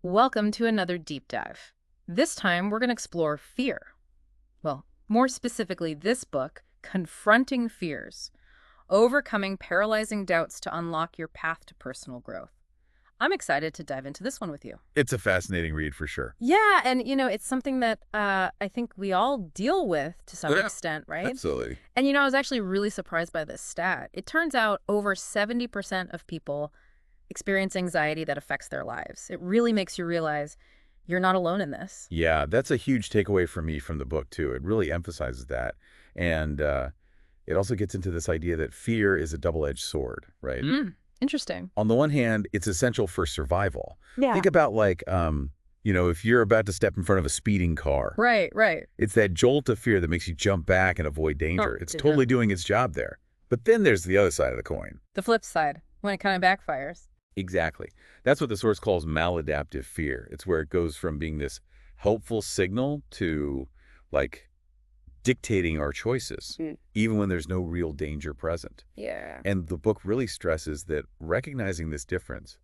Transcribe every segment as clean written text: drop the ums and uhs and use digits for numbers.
Welcome to another deep dive. This time, we're going to explore fear. Well, more specifically, this book, Confronting Fears, Overcoming Paralyzing Doubts to Unlock Your Path to Personal Growth. I'm excited to dive into this one with you. It's a fascinating read for sure. Yeah, and it's something that I think we all deal with to some Yeah, extent, right? absolutely. And I was actually really surprised by this stat. It turns out over 70% of people experience anxiety that affects their lives. It really makes you realize you're not alone in this. Yeah, that's a huge takeaway for me from the book, too. It really emphasizes that. And it also gets into this idea that fear is a double-edged sword, right? Interesting. On the one hand, it's essential for survival. Yeah. Think about like, if you're about to step in front of a speeding car. Right, right. It's that jolt of fear that makes you jump back and avoid danger. It's Yeah. totally doing its job there. But then there's the other side of the coin. The flip side, when it kind of backfires. Exactly. That's what the source calls maladaptive fear. It's where it goes from being this helpful signal to, like, dictating our choices, even when there's no real danger present. Yeah. And the book really stresses that recognizing this difference,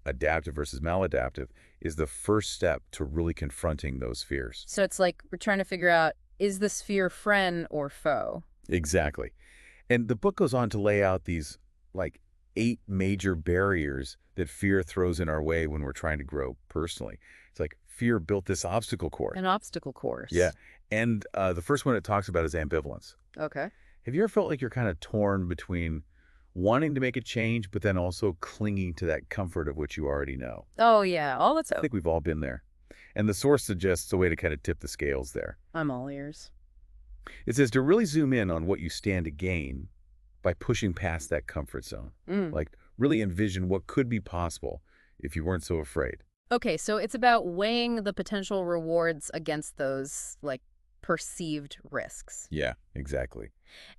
adaptive versus maladaptive, is the first step to really confronting those fears. So it's like we're trying to figure out, is this fear friend or foe? Exactly. And the book goes on to lay out these, like, 8 major barriers that fear throws in our way when we're trying to grow personally. It's like fear built this obstacle course. An obstacle course. Yeah. And the first one it talks about is ambivalence. Okay. Have you ever felt like you're kind of torn between wanting to make a change, but then also clinging to that comfort of what you already know? Oh, yeah. All the I time. think we've all been there. And the source suggests a way to kind of tip the scales there. I'm all ears. It says to really zoom in on what you stand to gain by pushing past that comfort zone. Like, really envision what could be possible if you weren't so afraid. Okay, so it's about weighing the potential rewards against those, like, perceived risks. Yeah, exactly.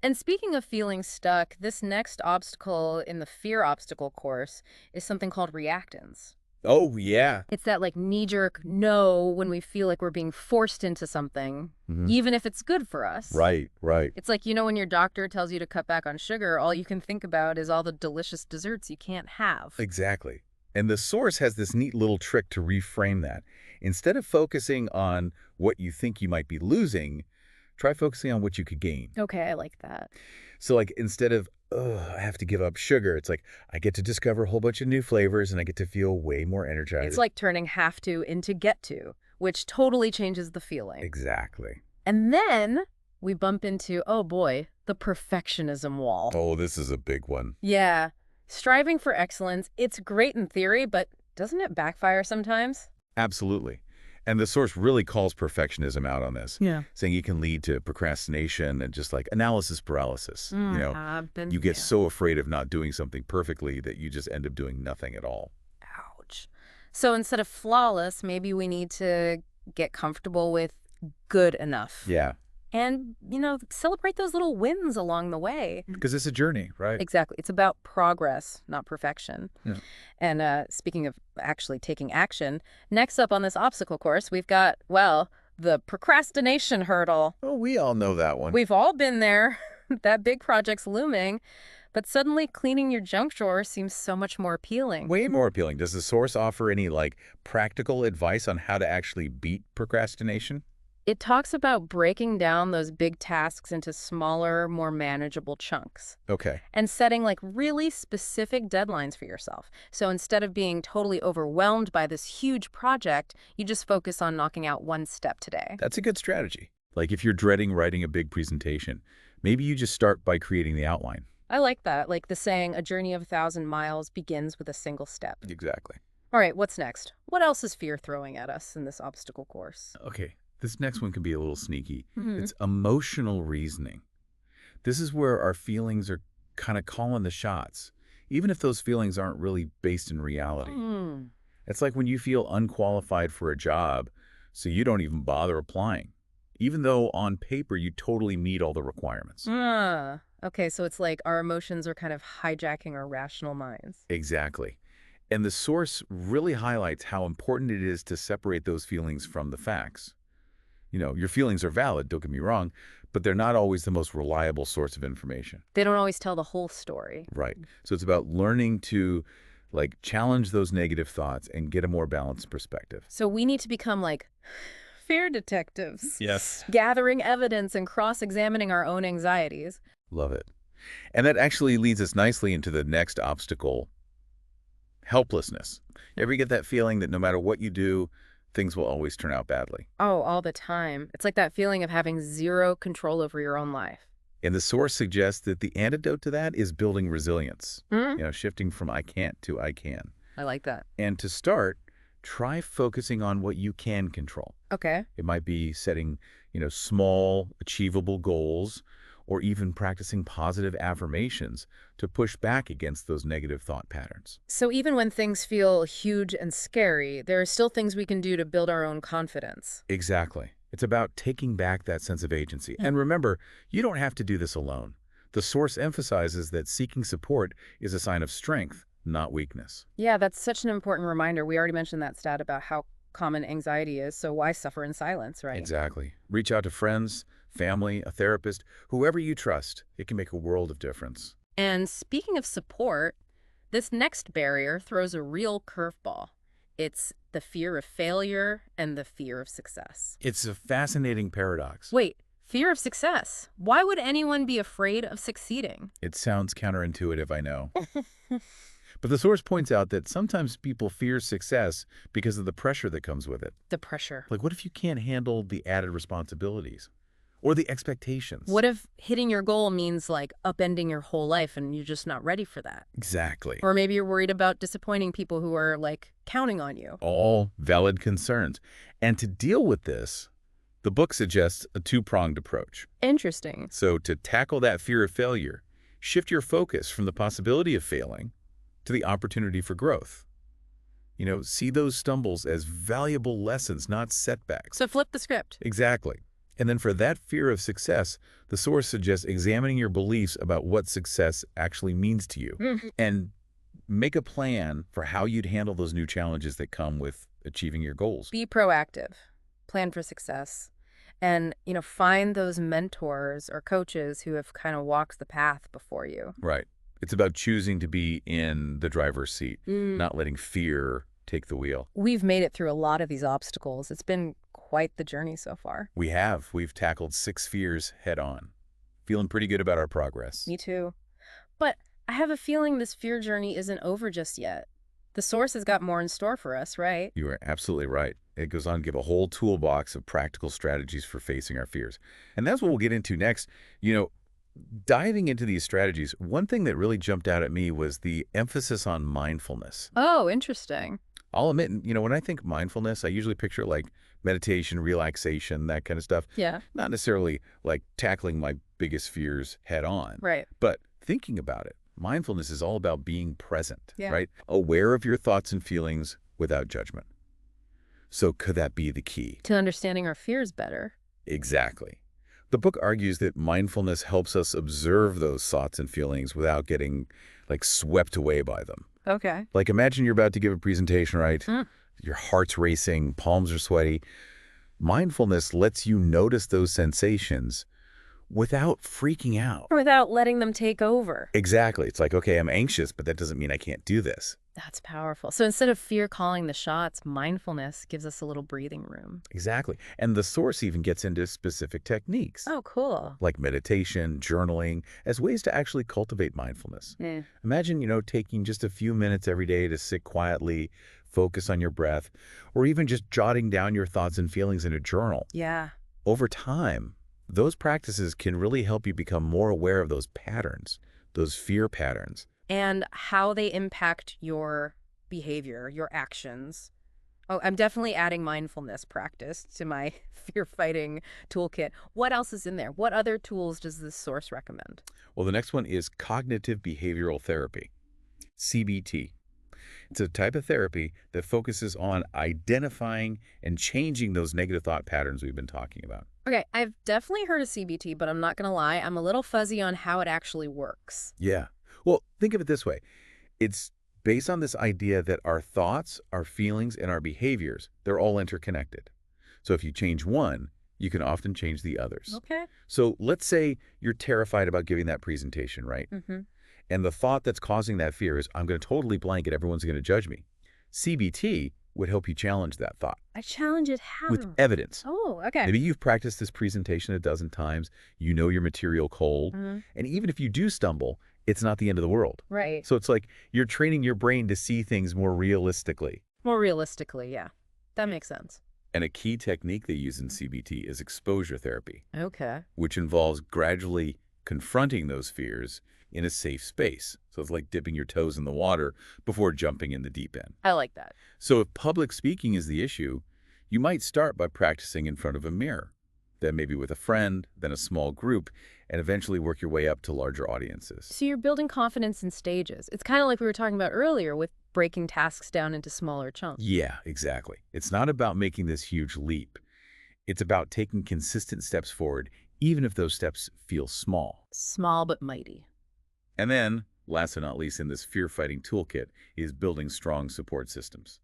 And speaking of feeling stuck, this next obstacle in the fear obstacle course is something called reactance. Oh, yeah. It's that like knee-jerk no when we feel like we're being forced into something, even if it's good for us. Right, right. It's like, when your doctor tells you to cut back on sugar, all you can think about is all the delicious desserts you can't have. Exactly. And the source has this neat little trick to reframe that. Instead of focusing on what you think you might be losing, try focusing on what you could gain. Okay, I like that. So, like, instead of, I have to give up sugar, it's like, I get to discover a whole bunch of new flavors and I get to feel way more energized. It's like turning have to into get to, which totally changes the feeling. Exactly. And then we bump into, oh boy, the perfectionism wall. Oh, this is a big one. Yeah. Striving for excellence, it's great in theory, but doesn't it backfire sometimes? Absolutely. And the source really calls perfectionism out on this. Yeah. Saying it can lead to procrastination and just like analysis paralysis. You get Yeah. so afraid of not doing something perfectly that you just end up doing nothing at all. Ouch. So instead of flawless, maybe we need to get comfortable with good enough. Yeah. And, celebrate those little wins along the way. Because it's a journey, right? Exactly. It's about progress, not perfection. Yeah. And speaking of actually taking action, next up on this obstacle course, we've got, well, the procrastination hurdle. Oh, we all know that one. We've all been there. That big project's looming. But suddenly cleaning your junk drawer seems so much more appealing. Way more appealing. Does the source offer any, like, practical advice on how to actually beat procrastination? It talks about breaking down those big tasks into smaller, more manageable chunks. Okay. And setting like really specific deadlines for yourself. So instead of being totally overwhelmed by this huge project, you just focus on knocking out one step today. That's a good strategy. Like if you're dreading writing a big presentation, maybe you just start by creating the outline. I like that. Like the saying, a journey of 1,000 miles begins with a single step. Exactly. All right, what's next? What else is fear throwing at us in this obstacle course? Okay. This next one can be a little sneaky. Mhm. It's emotional reasoning. This is where our feelings are kind of calling the shots, even if those feelings aren't really based in reality. It's like when you feel unqualified for a job, so you don't even bother applying, even though on paper you totally meet all the requirements. Okay, so it's like our emotions are kind of hijacking our rational minds. Exactly. And the source really highlights how important it is to separate those feelings from the facts. Your feelings are valid, don't get me wrong, but they're not always the most reliable source of information. They don't always tell the whole story. Right. So it's about learning to Like, challenge those negative thoughts and get a more balanced perspective. So we need to become like fear detectives, Yes. gathering evidence and cross-examining our own anxieties. Love it. And that actually leads us nicely into the next obstacle, helplessness. You ever get that feeling that no matter what you do, things will always turn out badly? Oh, all the time. It's like that feeling of having zero control over your own life. And the source suggests that the antidote to that is building resilience, Mm, shifting from I can't to I can. I like that. And to start, try focusing on what you can control. Okay. It might be setting, small, achievable goals, or even practicing positive affirmations to push back against those negative thought patterns. So even when things feel huge and scary, there are still things we can do to build our own confidence. Exactly. It's about taking back that sense of agency. And remember, you don't have to do this alone. The source emphasizes that seeking support is a sign of strength, not weakness. Yeah, that's such an important reminder. We already mentioned that stat about how common anxiety is, so why suffer in silence, right? Exactly. Reach out to friends, family, a therapist, whoever you trust. It can make a world of difference. And speaking of support, this next barrier throws a real curveball. It's the fear of failure and the fear of success. It's a fascinating paradox. Wait, fear of success? Why would anyone be afraid of succeeding? It sounds counterintuitive, I know. But the source points out that sometimes people fear success because of the pressure that comes with it. The pressure. Like, what if you can't handle the added responsibilities or the expectations? What if hitting your goal means like upending your whole life and you're just not ready for that? Exactly. Or maybe you're worried about disappointing people who are like counting on you. All valid concerns. And to deal with this, the book suggests a two-pronged approach. Interesting. So to tackle that fear of failure, shift your focus from the possibility of failing to the opportunity for growth. See those stumbles as valuable lessons, not setbacks. So flip the script. Exactly. And then for that fear of success, the source suggests examining your beliefs about what success actually means to you and make a plan for how you'd handle those new challenges that come with achieving your goals. Be proactive. Plan for success. And, find those mentors or coaches who have kind of walked the path before you. Right. It's about choosing to be in the driver's seat, not letting fear take the wheel. We've made it through a lot of these obstacles. It's been quite the journey so far. We've tackled 6 fears head on. Feeling pretty good about our progress. Me too. But I have a feeling this fear journey isn't over just yet. The source has got more in store for us, right? You are absolutely right. It goes on to give a whole toolbox of practical strategies for facing our fears. And that's what we'll get into next. Diving into these strategies, one thing that really jumped out at me was the emphasis on mindfulness. Oh, interesting. I'll admit, when I think mindfulness, I usually picture like meditation, relaxation, that kind of stuff. Yeah. Not necessarily like tackling my biggest fears head on. Right. But thinking about it, mindfulness is all about being present, Yeah. right? Aware of your thoughts and feelings without judgment. So could that be the key? To understanding our fears better. Exactly. The book argues that mindfulness helps us observe those thoughts and feelings without getting like swept away by them. Okay. Like imagine you're about to give a presentation, right? Your heart's racing, palms are sweaty. Mindfulness lets you notice those sensations without freaking out. Without letting them take over. Exactly. It's like, okay, I'm anxious, but that doesn't mean I can't do this. That's powerful. So instead of fear calling the shots, mindfulness gives us a little breathing room. Exactly. And the source even gets into specific techniques. Oh, cool. Like meditation, journaling, as ways to actually cultivate mindfulness. Yeah. Imagine, taking just a few minutes every day to sit quietly, focus on your breath, or even just jotting down your thoughts and feelings in a journal. Yeah. Over time, those practices can really help you become more aware of those patterns, those fear patterns. And how they impact your behavior, your actions. Oh, I'm definitely adding mindfulness practice to my fear-fighting toolkit. What else is in there? What other tools does this source recommend? Well, the next one is cognitive behavioral therapy, CBT. It's a type of therapy that focuses on identifying and changing those negative thought patterns we've been talking about. Okay, I've definitely heard of CBT, but I'm not going to lie, I'm a little fuzzy on how it actually works. Yeah. Well, think of it this way. It's based on this idea that our thoughts, our feelings, and our behaviors, they're all interconnected. So if you change one, you can often change the others. Okay. So let's say you're terrified about giving that presentation, right? Mm-hmm. And the thought that's causing that fear is, I'm going to totally blank and everyone's going to judge me. CBT would help you challenge that thought I challenge it with how? evidence. Oh, okay. Maybe you've practiced this presentation a dozen times, you know your material cold, Hmm. and even if you do stumble, it's not the end of the world. Right. So it's like you're training your brain to see things more realistically. More realistically, yeah. That makes sense. And a key technique they use in CBT is exposure therapy, Okay. which involves gradually confronting those fears in a safe space. So it's like dipping your toes in the water before jumping in the deep end. I like that. So if public speaking is the issue, you might start by practicing in front of a mirror, then maybe with a friend, then a small group, and eventually work your way up to larger audiences. So you're building confidence in stages. It's kind of like we were talking about earlier with breaking tasks down into smaller chunks. Yeah, exactly. It's not about making this huge leap. It's about taking consistent steps forward, even if those steps feel small. Small but mighty. And then, last but not least in this fear-fighting toolkit, is building strong support systems.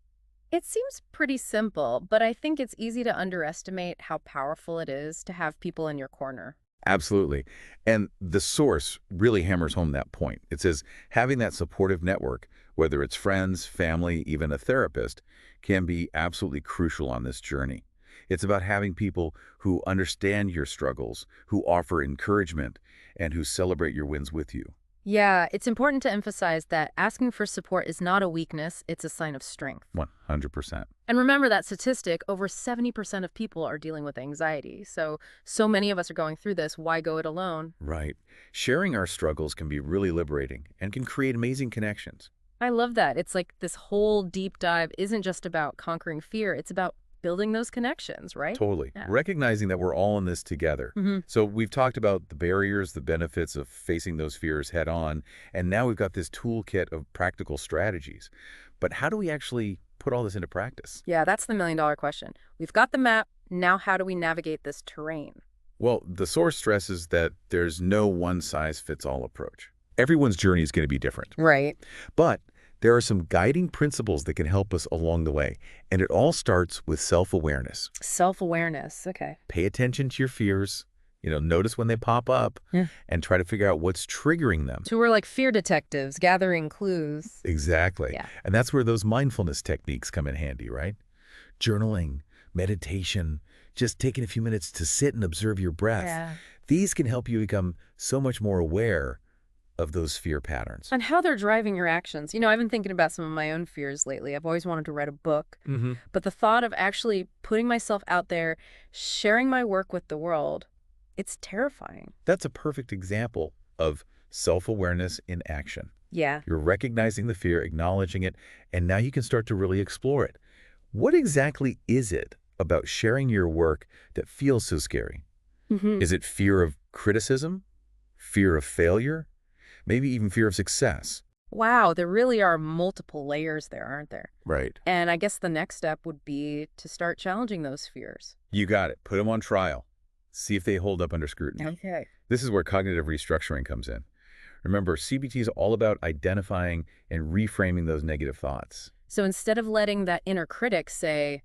It seems pretty simple, but I think it's easy to underestimate how powerful it is to have people in your corner. Absolutely. And the source really hammers home that point. It says having that supportive network, whether it's friends, family, even a therapist, can be absolutely crucial on this journey. It's about having people who understand your struggles, who offer encouragement, and who celebrate your wins with you. Yeah, it's important to emphasize that asking for support is not a weakness, it's a sign of strength. 100%. And remember that statistic, over 70% of people are dealing with anxiety. So many of us are going through this. Why go it alone? Right. Sharing our struggles can be really liberating and can create amazing connections. I love that. It's like this whole deep dive isn't just about conquering fear, it's about building those connections, right? Totally. Yeah. Recognizing that we're all in this together. Hmm. So we've talked about the barriers, the benefits of facing those fears head on, and now we've got this toolkit of practical strategies. But how do we actually put all this into practice? Yeah, that's the million-dollar question. We've got the map. Now, how do we navigate this terrain? Well, the source stresses that there's no one-size-fits-all approach. Everyone's journey is going to be different. Right. But there are some guiding principles that can help us along the way, and it all starts with self-awareness. Self-awareness. Okay. Pay attention to your fears, notice when they pop up, Yeah. and try to figure out what's triggering them. So we're like fear detectives, gathering clues. Exactly. Yeah. And that's where those mindfulness techniques come in handy, right? Journaling, meditation, just taking a few minutes to sit and observe your breath. Yeah. These can help you become so much more aware of those fear patterns. And how they're driving your actions. I've been thinking about some of my own fears lately. I've always wanted to write a book, but the thought of actually putting myself out there, sharing my work with the world, it's terrifying. That's a perfect example of self-awareness in action. Yeah. You're recognizing the fear, acknowledging it, and now you can start to really explore it. What exactly is it about sharing your work that feels so scary? Is it fear of criticism? Fear of failure? Maybe even fear of success? Wow, there really are multiple layers there, aren't there? Right. And I guess the next step would be to start challenging those fears. You got it. Put them on trial. See if they hold up under scrutiny. Okay. This is where cognitive restructuring comes in. Remember, CBT is all about identifying and reframing those negative thoughts. So instead of letting that inner critic say,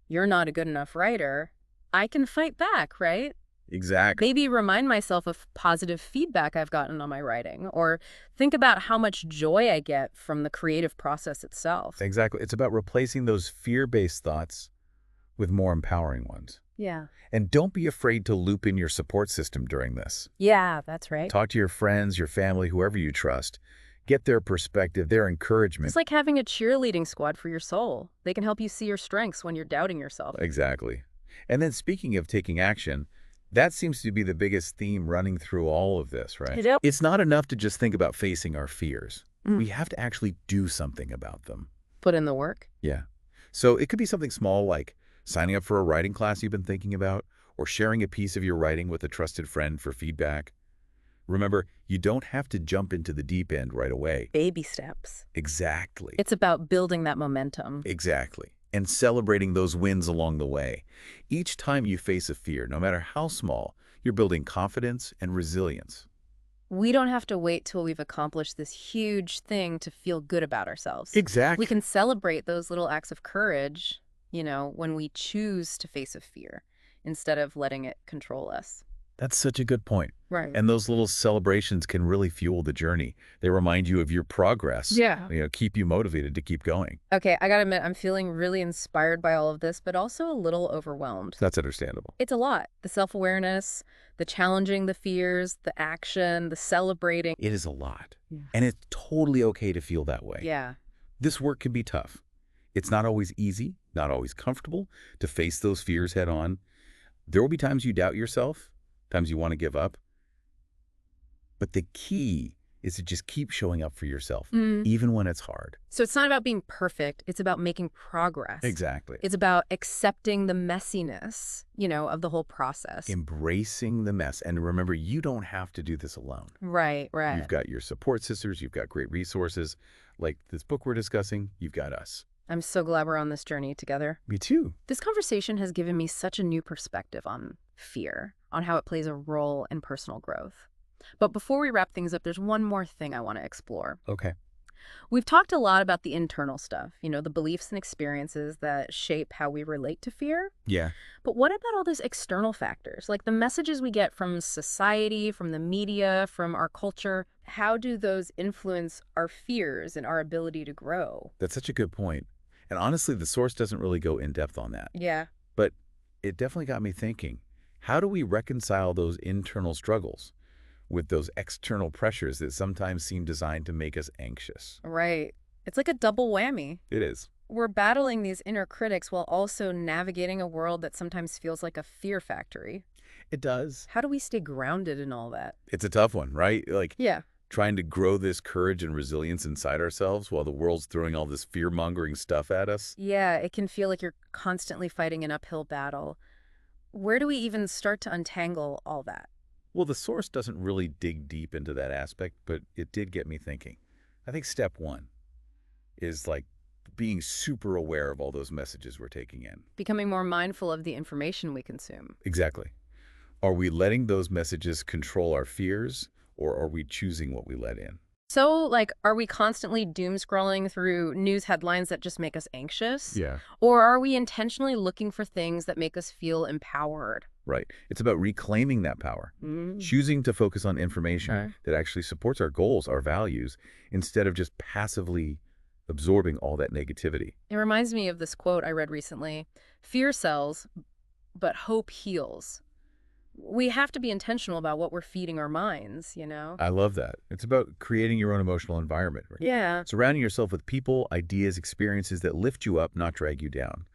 you're not a good enough writer, I can fight back, right? Exactly. Maybe remind myself of positive feedback I've gotten on my writing, or think about how much joy I get from the creative process itself. Exactly. It's about replacing those fear-based thoughts with more empowering ones. Yeah. And don't be afraid to loop in your support system during this. Yeah, that's right. Talk to your friends, your family, whoever you trust. Get their perspective, their encouragement. It's like having a cheerleading squad for your soul. They can help you see your strengths when you're doubting yourself. Exactly. And then speaking of taking action, that seems to be the biggest theme running through all of this, right? Yep. It's not enough to just think about facing our fears. Mm. We have to actually do something about them. Put in the work. Yeah. So it could be something small like signing up for a writing class you've been thinking about, or sharing a piece of your writing with a trusted friend for feedback. Remember, you don't have to jump into the deep end right away. Baby steps. Exactly. It's about building that momentum. Exactly. And celebrating those wins along the way. Each time you face a fear, no matter how small, you're building confidence and resilience. We don't have to wait till we've accomplished this huge thing to feel good about ourselves. Exactly. We can celebrate those little acts of courage, when we choose to face a fear instead of letting it control us. That's such a good point. Right. And those little celebrations can really fuel the journey. They remind you of your progress, Yeah. keep you motivated to keep going. Okay, I gotta admit, I'm feeling really inspired by all of this, but also a little overwhelmed. That's understandable. It's a lot. The self-awareness, the challenging the fears, the action, the celebrating. It is a lot. Yeah. And it's totally okay to feel that way. Yeah. This work can be tough. It's not always easy, not always comfortable to face those fears head on. There will be times you doubt yourself, times you want to give up. But the key is to just keep showing up for yourself, even when it's hard. So it's not about being perfect. It's about making progress. Exactly. It's about accepting the messiness, of the whole process. Embracing the mess. And remember, you don't have to do this alone. Right, right. You've got your support sisters. You've got great resources. Like this book we're discussing, you've got us. I'm so glad we're on this journey together. Me too. This conversation has given me such a new perspective on fear, on how it plays a role in personal growth. But before we wrap things up, there's one more thing I want to explore. Okay. We've talked a lot about the internal stuff, the beliefs and experiences that shape how we relate to fear. Yeah. But what about all those external factors, like the messages we get from society, from the media, from our culture? How do those influence our fears and our ability to grow? That's such a good point. And honestly, the source doesn't really go in depth on that. Yeah. But it definitely got me thinking, how do we reconcile those internal struggles with those external pressures that sometimes seem designed to make us anxious? Right. It's like a double whammy. It is. We're battling these inner critics while also navigating a world that sometimes feels like a fear factory. It does. How do we stay grounded in all that? It's a tough one, right? Like Yeah. trying to grow this courage and resilience inside ourselves while the world's throwing all this fear-mongering stuff at us. Yeah, it can feel like you're constantly fighting an uphill battle. Where do we even start to untangle all that? Well, the source doesn't really dig deep into that aspect, but it did get me thinking. I think step one is like being super aware of all those messages we're taking in. Becoming more mindful of the information we consume. Exactly. Are we letting those messages control our fears, or are we choosing what we let in? So, are we constantly doom scrolling through news headlines that just make us anxious? Yeah. Or are we intentionally looking for things that make us feel empowered? Right. It's about reclaiming that power, choosing to focus on information Okay. that actually supports our goals, our values, instead of just passively absorbing all that negativity. It reminds me of this quote I read recently. Fear sells, but hope heals. We have to be intentional about what we're feeding our minds. I love that. It's about creating your own emotional environment, right? Yeah. Surrounding yourself with people, ideas, experiences that lift you up, not drag you down.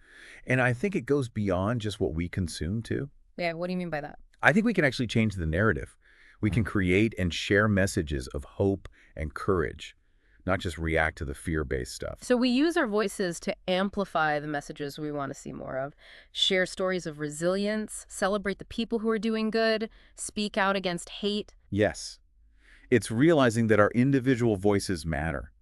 And I think it goes beyond just what we consume, too. Yeah, what do you mean by that? I think we can actually change the narrative. We can create and share messages of hope and courage, not just react to the fear-based stuff. So we use our voices to amplify the messages we want to see more of, share stories of resilience, celebrate the people who are doing good, speak out against hate. Yes. It's realizing that our individual voices matter.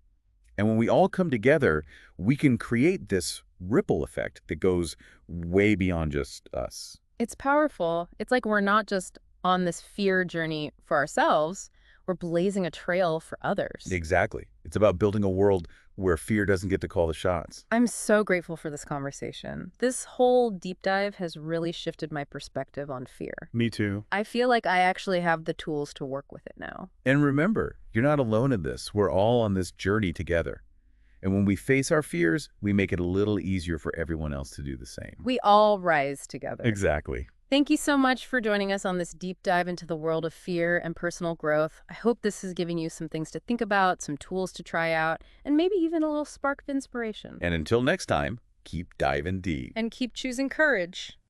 And when we all come together, we can create this ripple effect that goes way beyond just us. It's powerful. It's like we're not just on this fear journey for ourselves, we're blazing a trail for others. Exactly. It's about building a world where fear doesn't get to call the shots. I'm so grateful for this conversation. This whole deep dive has really shifted my perspective on fear. Me too. I feel like I actually have the tools to work with it now. And remember, you're not alone in this. We're all on this journey together. And when we face our fears, we make it a little easier for everyone else to do the same. We all rise together. Exactly. Thank you so much for joining us on this deep dive into the world of fear and personal growth. I hope this is giving you some things to think about, some tools to try out, and maybe even a little spark of inspiration. And until next time, keep diving deep. And keep choosing courage.